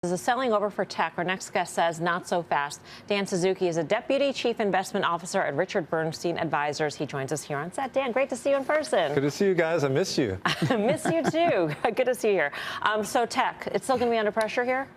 Is the selling over for tech? Our next guest says not so fast. Dan Suzuki is a Deputy Chief Investment Officer at Richard Bernstein Advisors. He joins us here on set. Dan, great to see you in person. Good to see you guys. I miss you. I miss you too. Good to see you here. So tech, it's still going to be under pressure here?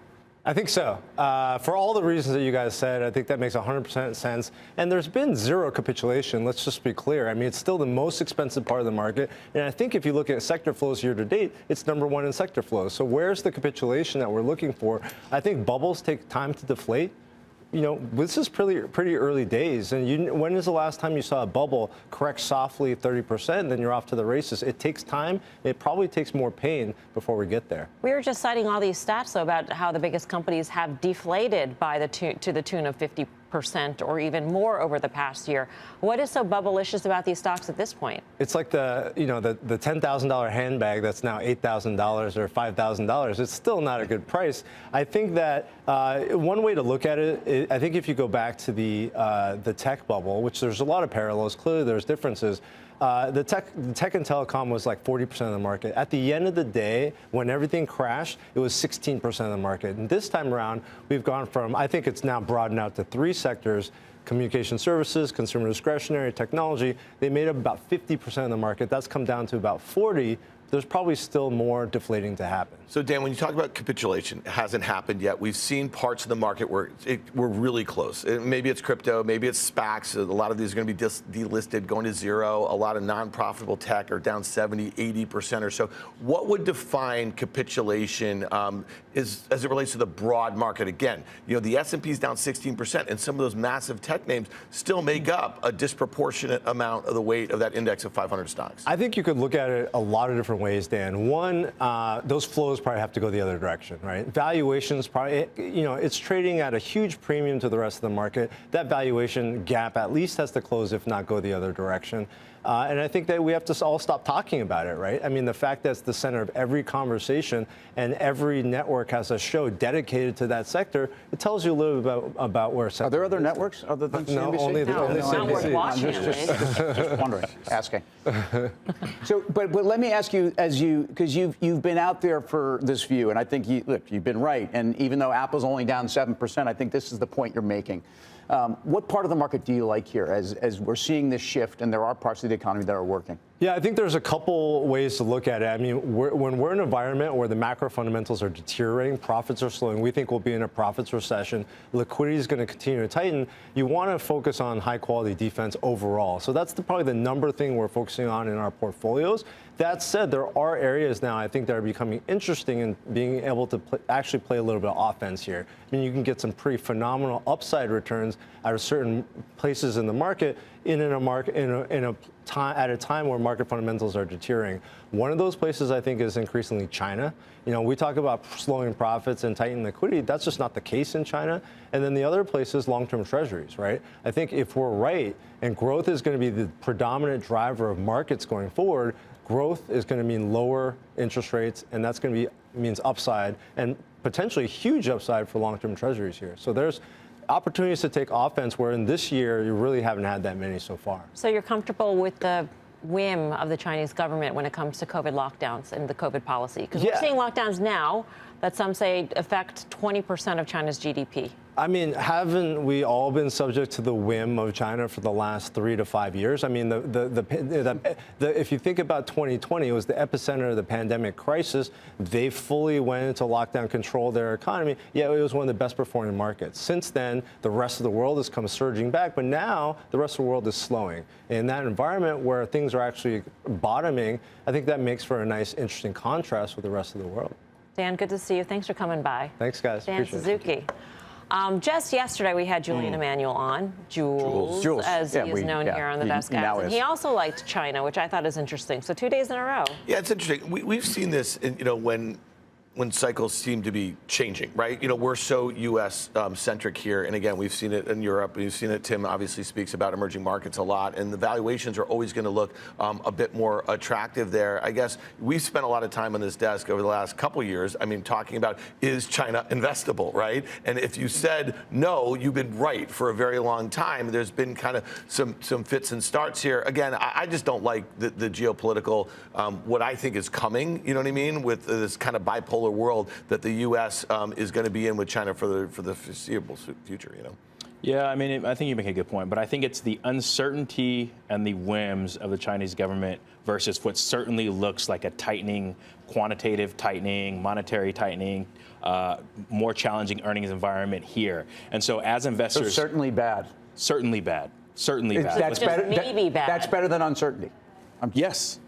I think so. For all the reasons that you guys said, I think that makes 100% sense. And there's been zero capitulation. Let's just be clear. I mean, it's still the most expensive part of the market. And I think if you look at sector flows year to date, it's #1 in sector flows. So where's the capitulation that we're looking for? I think bubbles take time to deflate. You know, this is pretty early days. And when is the last time you saw a bubble correct softly 30%, then you're off to the races? It takes time. It probably takes more pain before we get there. We were just citing all these stats, though, about how the biggest companies have deflated by to the tune of 50% or even more over the past year. What is so bubblicious about these stocks at this point? It's like the $10,000 handbag that's now $8,000 or $5,000. It's still not a good price. I think that one way to look at it, I think if you go back to the tech bubble, which there's a lot of parallels, clearly there's differences. The tech and telecom was like 40% of the market. At the end of the day, when everything crashed, it was 16% of the market. And this time around, we've gone from, I think it's now broadened out to 3 sectors: communication services, consumer discretionary, technology. They made up about 50% of the market. That's come down to about 40%. There's probably still more deflating to happen. So, Dan, when you talk about capitulation, it hasn't happened yet. We've seen parts of the market where we're really close. Maybe it's crypto, maybe it's SPACs. A lot of these are going to be delisted, going to zero. A lot of non-profitable tech are down 70, 80% or so. What would define capitulation as it relates to the broad market? Again, you know, the S&P is down 16%, and some of those massive tech names still make up a disproportionate amount of the weight of that index of 500 stocks. I think you could look at it a lot of different ways, Dan. One, those flows probably have to go the other direction, right? Valuations probably, you know, it's trading at a huge premium to the rest of the market. That valuation gap at least has to close, if not go the other direction. And I think that we have to all stop talking about it, right? I mean, the fact that it's the center of every conversation and every network has a show dedicated to that sector, it tells you a little bit about where it's at. Are there other networks other than CNBC? No, only CNBC. Just wondering, asking. So, but let me ask you, because you've been out there for this view, and I think you've been right. And even though Apple's only down 7%, I think this is the point you're making. What part of the market do you like here as we're seeing this shift and there are parts of the economy that are working? Yeah, I think there's a couple ways to look at it. I mean, when we're in an environment where the macro fundamentals are deteriorating, profits are slowing, we think we'll be in a profits recession, liquidity is going to continue to tighten, you want to focus on high-quality defense overall. So that's probably the number thing we're focusing on in our portfolios. That said, there are areas now I think that are becoming interesting in being able to actually play a little bit of offense here. I mean, you can get some pretty phenomenal upside returns out of certain places in the market at a time where market fundamentals are deteriorating. One of those places I think is increasingly China. You know, we talk about slowing profits and tightening liquidity. That's just not the case in China. And then the other place is long-term treasuries, right? I think if we're right and growth is going to be the predominant driver of markets going forward, growth is going to mean lower interest rates, and that's going to means upside and potentially huge upside for long-term treasuries here. So there's opportunities to take offense where in this year you really haven't had that many so far. So you're comfortable with the whim of the Chinese government when it comes to COVID lockdowns and the COVID policy? Because we're seeing lockdowns now that some say affect 20% of China's GDP. I mean, haven't we all been subject to the whim of China for the last 3 to 5 years? I mean, if you think about 2020, it was the epicenter of the pandemic crisis. They fully went into lockdown, controlled their economy. Yeah, it was one of the best performing markets. Since then, the rest of the world has come surging back, but now the rest of the world is slowing. In that environment where things are actually bottoming, I think that makes for a nice, interesting contrast with the rest of the world. Dan, good to see you. Thanks for coming by. Thanks, guys. Dan Suzuki. Just yesterday, we had Julian Emanuel on, Jules, as he is known here on the Best Guys. And he also liked China, which I thought is interesting. So 2 days in a row. Yeah, it's interesting. We've seen this, you know, when cycles seem to be changing, right? You know, we're so U.S. Centric here. And again, we've seen it in Europe. We've seen it. Tim obviously speaks about emerging markets a lot. And the valuations are always going to look a bit more attractive there. I guess we've spent a lot of time on this desk over the last couple years. I mean, talking about, is China investable, right? And if you said no, you've been right for a very long time. There's been kind of some fits and starts here. Again, I just don't like the geopolitical, what I think is coming, you know what I mean, with this kind of bipolar bipolar world that the U.S. Is going to be in with China for the foreseeable future. Yeah, I mean, I think you make a good point, but I think it's the uncertainty and the whims of the Chinese government versus what certainly looks like a tightening, quantitative tightening, monetary tightening, more challenging earnings environment here. And so as investors... So certainly bad. Certainly bad. Certainly bad. That's better. Maybe bad. That's better than uncertainty. Yes.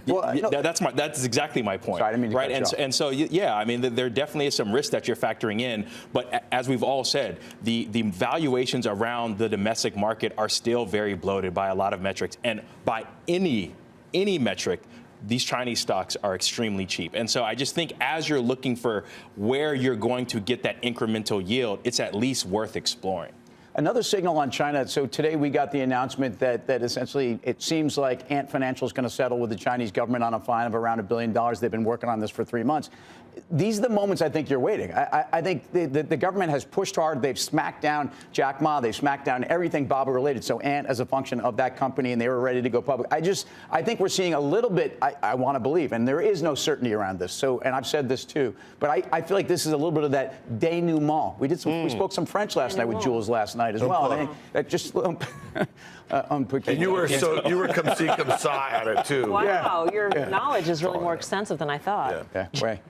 Well, no. That's exactly my point. Sorry, I didn't mean to right? cut you off. And so, yeah, I mean, there definitely is some risk that you're factoring in. But as we've all said, the valuations around the domestic market are still very bloated by a lot of metrics. And by any metric, these Chinese stocks are extremely cheap. And so I just think as you're looking for where you're going to get that incremental yield, it's at least worth exploring. Another signal on China. So today we got the announcement that essentially it seems like Ant Financial is going to settle with the Chinese government on a fine of around $1 billion. They've been working on this for 3 months. These are the moments I think you're waiting. I think the government has pushed hard. They've smacked down Jack Ma. They've smacked down everything Baba related. So Ant as a function of that company, and they were ready to go public. I think we're seeing a little bit, I want to believe, and there is no certainty around this. So, and I've said this too, but I feel like this is a little bit of that denouement. We spoke some French last night with Jules last night as well. And that just and you were come see, come saw at it too. Wow, your knowledge is really more extensive than I thought. Yeah. Way.